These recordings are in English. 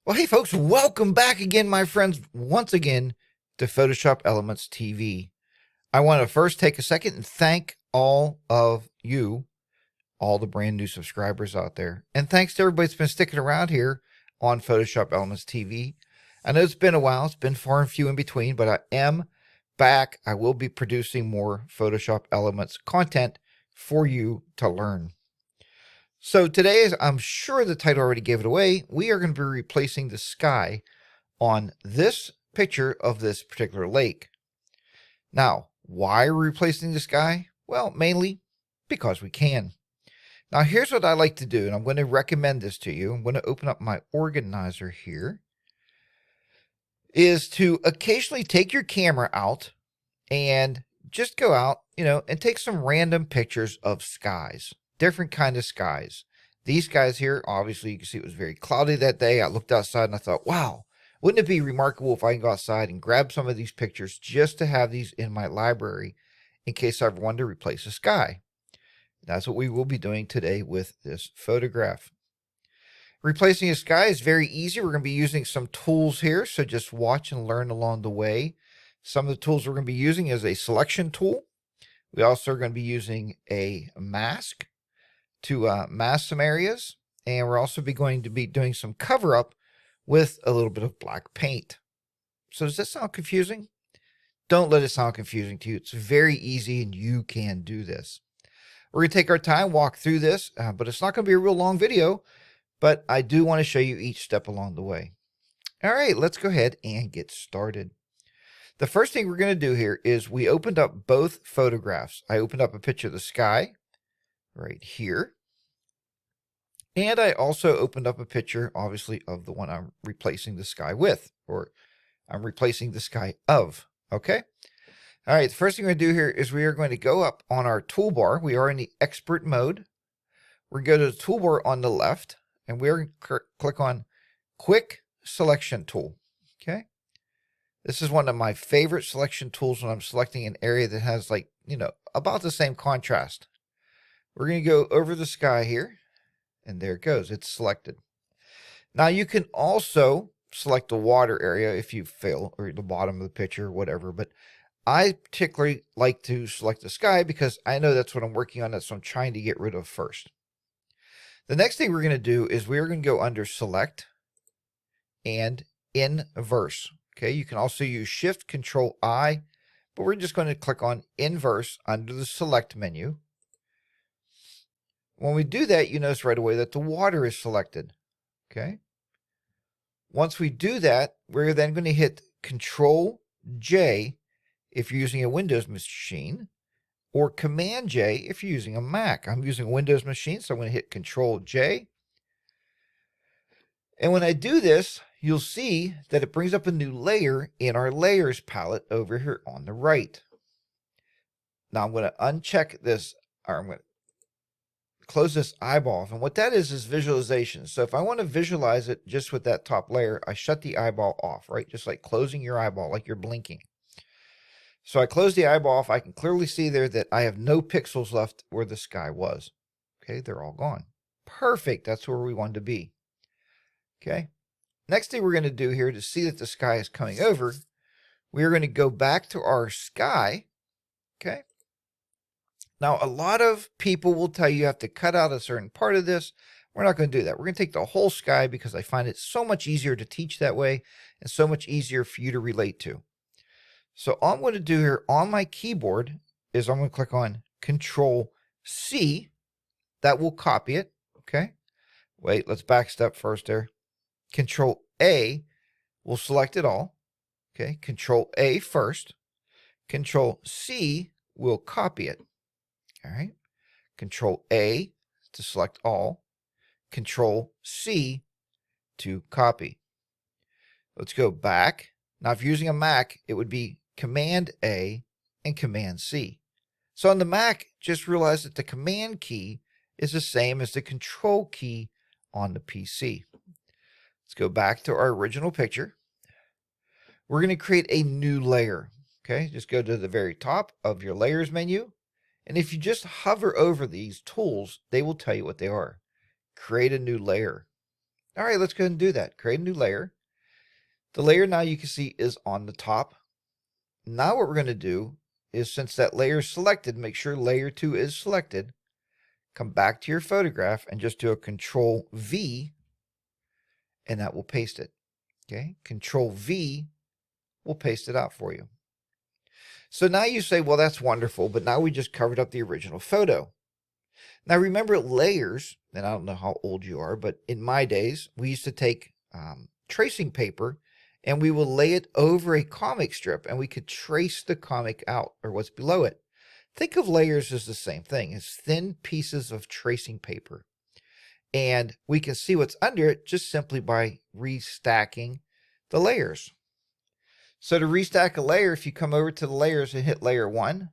Well, hey folks, welcome back again, my friends, once again to Photoshop Elements TV. I want to first take a second and thank all of you, all the brand new subscribers out there. And thanks to everybody that's been sticking around here on Photoshop Elements TV. I know it's been a while, it's been far and few in between, but I am back. I will be producing more Photoshop Elements content for you to learn. So today, as I'm sure the title already gave it away, we are going to be replacing the sky on this picture of this particular lake. Now, why are we replacing the sky? Well, mainly because we can. Now, here's what I like to do, and I'm going to recommend this to you. I'm going to open up my organizer here, is to occasionally take your camera out and just go out, and take some random pictures of skies. Different kind of skies. These guys here, obviously you can see it was very cloudy that day. I looked outside and I thought, wow, wouldn't it be remarkable if I can go outside and grab some of these pictures just to have these in my library in case I ever wanted to replace a sky. That's what we will be doing today with this photograph. Replacing a sky is very easy. We're going to be using some tools here, so just watch and learn along the way. Some of the tools we're going to be using is a selection tool. We also are going to be using a mask to mask some areas, and we're also going to be doing some cover up with a little bit of black paint. So does that sound confusing? Don't let it sound confusing to you. It's very easy and you can do this. We're going to take our time, walk through this, but it's not going to be a real long video, but I do want to show you each step along the way. All right, let's go ahead and get started. The first thing we're going to do here is we opened up both photographs. I opened up a picture of the sky right here. And I also opened up a picture, obviously, of the one I'm replacing the sky with, or I'm replacing the sky of, okay? All right, the first thing we're going to do here is we are going to go up on our toolbar. We are in the expert mode. We're going to go to the toolbar on the left, and we're going to click on Quick Selection Tool, okay? This is one of my favorite selection tools when I'm selecting an area that has, like, about the same contrast. We're going to go over the sky here. And there it goes. It's selected. Now you can also select the water area if you fail, or the bottom of the picture, or whatever. But I particularly like to select the sky because I know that's what I'm working on. That's what I'm trying to get rid of first. The next thing we're going to do is we're going to go under Select and Inverse. Okay, you can also use Shift Control I, but we're just going to click on Inverse under the Select menu. When we do that, you notice right away that the water is selected, okay? Once we do that, we're then going to hit Control J if you're using a Windows machine, or Command J if you're using a Mac. I'm using a Windows machine, so I'm going to hit Control J. And when I do this, you'll see that it brings up a new layer in our Layers palette over here on the right. Now I'm going to uncheck this, or I'm going to close this eyeball off, and what that is visualization. So if I want to visualize it just with that top layer, I shut the eyeball off, right? Just like closing your eyeball, like you're blinking. So I close the eyeball off. I can clearly see there that I have no pixels left where the sky was. Okay, they're all gone. Perfect. That's where we wanted to be. Okay. Next thing we're going to do here to see that the sky is coming over, we are going to go back to our sky. Okay. Now, a lot of people will tell you have to cut out a certain part of this. We're not going to do that. We're going to take the whole sky because I find it so much easier to teach that way and so much easier for you to relate to. So all I'm going to do here on my keyboard is I'm going to click on Control C. That will copy it. Okay. Wait, let's back step first there. Control A will select it all. Okay. Control A first. Control C will copy it. All right. Control A to select all. Control C to copy. Let's go back. Now, if you're using a Mac, it would be Command A and Command C. So on the Mac, just realize that the Command key is the same as the Control key on the PC. Let's go back to our original picture. We're going to create a new layer. Okay, just go to the very top of your Layers menu. And if you just hover over these tools, they will tell you what they are. Create a new layer. All right, let's go ahead and do that. Create a new layer. The layer now you can see is on the top. Now what we're going to do is, since that layer is selected, make sure layer 2 is selected. Come back to your photograph and just do a Control V, and that will paste it. Okay, Control V will paste it out for you. So now you say, well, that's wonderful, but now we just covered up the original photo. Now remember layers, and I don't know how old you are, but in my days, we used to take tracing paper and we will lay it over a comic strip and we could trace the comic out or what's below it. Think of layers as the same thing. It's thin pieces of tracing paper. And we can see what's under it just simply by restacking the layers. So to restack a layer, if you come over to the layers and hit layer 1,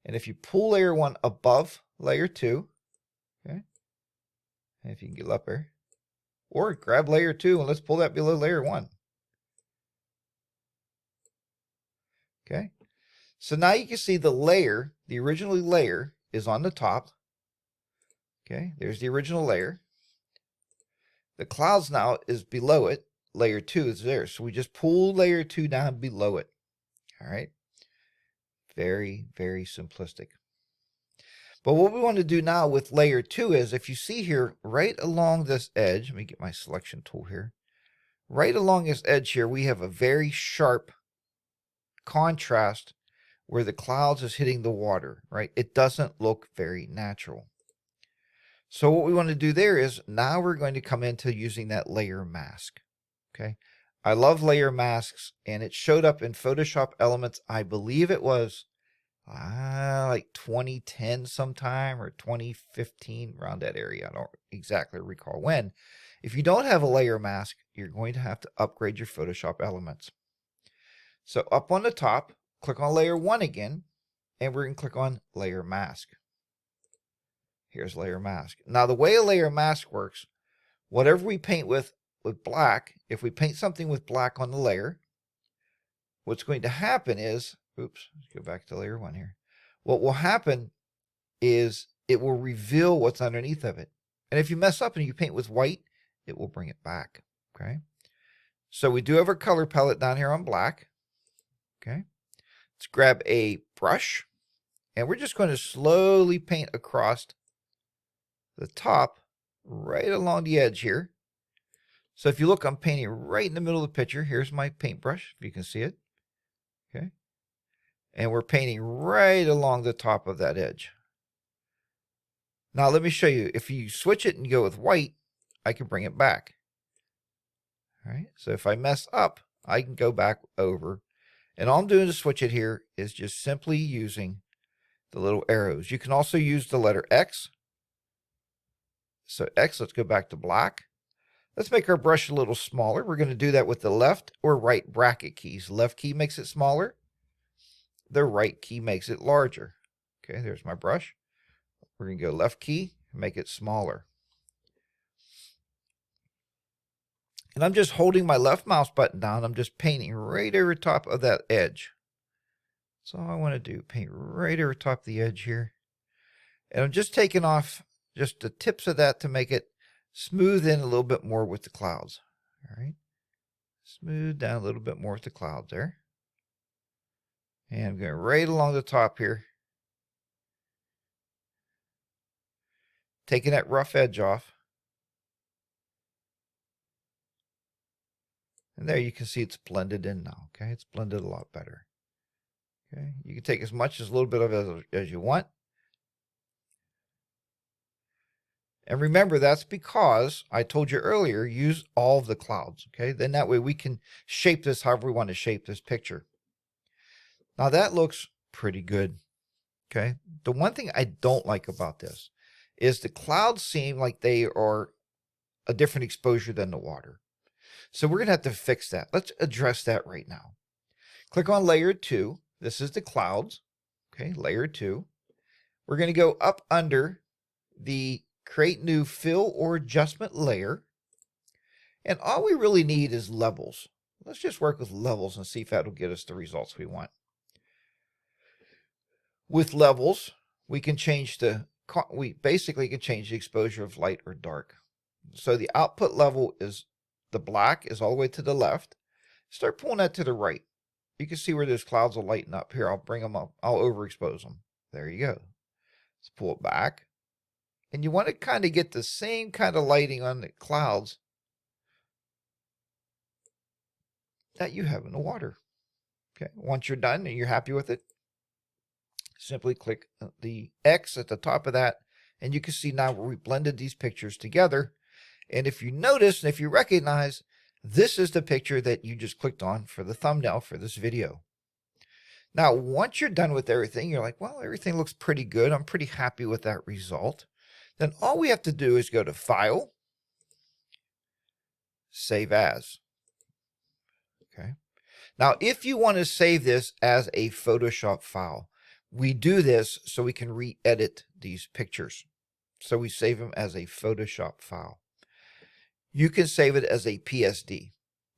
and if you pull layer 1 above layer 2, okay, and if you can get up there, or grab layer 2 and let's pull that below layer 1. Okay, so now you can see the layer, the original layer is on the top. Okay, there's the original layer. The clouds now is below it. Layer 2 is there. So we just pull layer 2 down below it. All right. Very, very simplistic. But what we want to do now with layer 2 is, if you see here, right along this edge, let me get my selection tool here. Right along this edge here, we have a very sharp contrast where the clouds is hitting the water, right? It doesn't look very natural. So what we want to do there is, now we're going to come into using that layer mask. Okay, I love layer masks, and it showed up in Photoshop Elements. I believe it was like 2010 sometime, or 2015, around that area. I don't exactly recall when. If you don't have a layer mask, you're going to have to upgrade your Photoshop Elements. So up on the top, click on layer 1 again, and we're going to click on layer mask. Here's layer mask. Now the way a layer mask works, whatever we paint with black, if we paint something with black on the layer, what's going to happen is, oops, let's go back to layer 1 here. What will happen is it will reveal what's underneath of it. And if you mess up and you paint with white, it will bring it back. Okay. So we do have our color palette down here on black. Okay. Let's grab a brush, and we're just going to slowly paint across the top right along the edge here. So if you look, I'm painting right in the middle of the picture. Here's my paintbrush, if you can see it. Okay. And we're painting right along the top of that edge. Now let me show you. If you switch it and go with white, I can bring it back. All right. So if I mess up, I can go back over. And all I'm doing to switch it here is just simply using the little arrows. You can also use the letter X. So X, let's go back to black. Let's make our brush a little smaller. We're going to do that with the left or right bracket keys. Left key makes it smaller. The right key makes it larger. Okay, there's my brush. We're going to go left key and make it smaller. And I'm just holding my left mouse button down. I'm just painting right over top of that edge. That's all I want to do. Paint right over top of the edge here. And I'm just taking off just the tips of that to make it smooth in a little bit more with the clouds. All right. Smooth down a little bit more with the clouds there. And I'm going right along the top here. Taking that rough edge off. And there you can see it's blended in now. Okay. It's blended a lot better. Okay. You can take as much as a little bit of it as you want. And remember, that's because I told you earlier, use all of the clouds, okay? Then that way we can shape this however we want to shape this picture. Now that looks pretty good, okay? The one thing I don't like about this is the clouds seem like they are a different exposure than the water. So we're going to have to fix that. Let's address that right now. Click on layer 2. This is the clouds, okay? Layer 2. We're going to go up under the create new fill or adjustment layer. And all we really need is levels. Let's just work with levels and see if that'll get us the results we want. With levels, we can change we basically can change the exposure of light or dark. So the output level is the black is all the way to the left. Start pulling that to the right. You can see where those clouds will lighten up. Here, I'll bring them up. I'll overexpose them. There you go. Let's pull it back. And you want to kind of get the same kind of lighting on the clouds that you have in the water. Okay, once you're done and you're happy with it, simply click the X at the top of that, and you can see now where we blended these pictures together. And if you notice, and if you recognize, this is the picture that you just clicked on for the thumbnail for this video. Now, once you're done with everything, you're like, well, everything looks pretty good. I'm pretty happy with that result. Then all we have to do is go to File, Save As. Okay. Now, if you want to save this as a Photoshop file, we do this so we can re-edit these pictures. So we save them as a Photoshop file. You can save it as a PSD.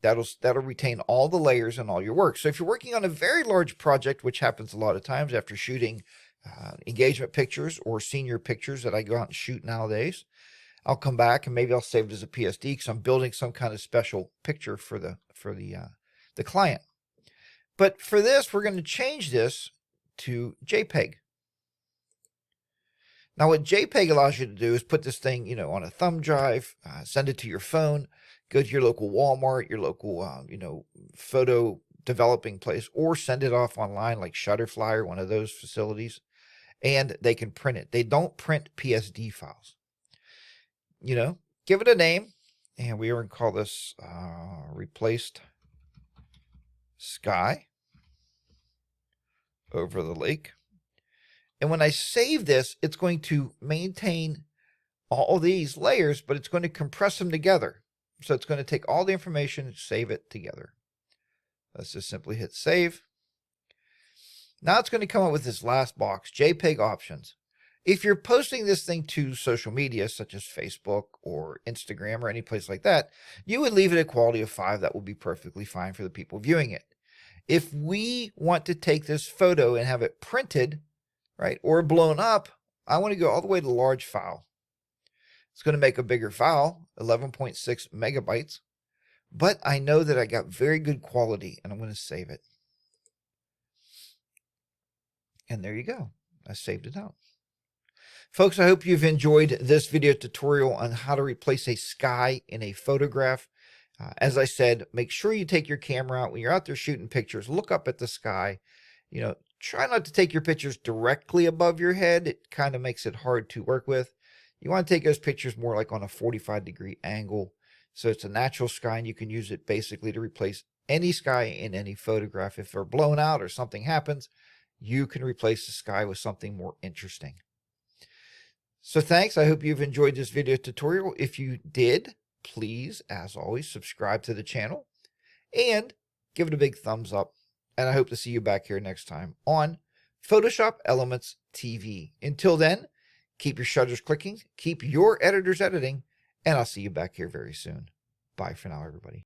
That'll retain all the layers and all your work. So if you're working on a very large project, which happens a lot of times after shooting engagement pictures or senior pictures that I go out and shoot nowadays, I'll come back and maybe I'll save it as a PSD because I'm building some kind of special picture for the client. But for this, we're going to change this to JPEG. Now, what JPEG allows you to do is put this thing, on a thumb drive, send it to your phone, go to your local Walmart, your local, photo developing place, or send it off online like Shutterfly or one of those facilities, and they can print it. They don't print PSD files. Give it a name, and we are going to call this Replaced Sky Over the Lake. And when I save this, it's going to maintain all these layers, but it's going to compress them together. So it's going to take all the information and save it together. Let's just simply hit save. Now it's going to come up with this last box, JPEG options. If you're posting this thing to social media, such as Facebook or Instagram or any place like that, you would leave it a quality of 5. That will be perfectly fine for the people viewing it. If we want to take this photo and have it printed, right, or blown up, I want to go all the way to large file. It's going to make a bigger file, 11.6 megabytes, but I know that I got very good quality, and I'm going to save it. And there you go. I saved it out. Folks, I hope you've enjoyed this video tutorial on how to replace a sky in a photograph. As I said, make sure you take your camera out when you're out there shooting pictures. Look up at the sky. Try not to take your pictures directly above your head. It kind of makes it hard to work with. You want to take those pictures more like on a 45-degree angle. So it's a natural sky, and you can use it basically to replace any sky in any photograph. If they're blown out or something happens, you can replace the sky with something more interesting. So thanks. I hope you've enjoyed this video tutorial. If you did, please, as always, subscribe to the channel and give it a big thumbs up. And I hope to see you back here next time on Photoshop Elements TV. Until then, keep your shutters clicking, keep your editors editing, and I'll see you back here very soon. Bye for now, everybody.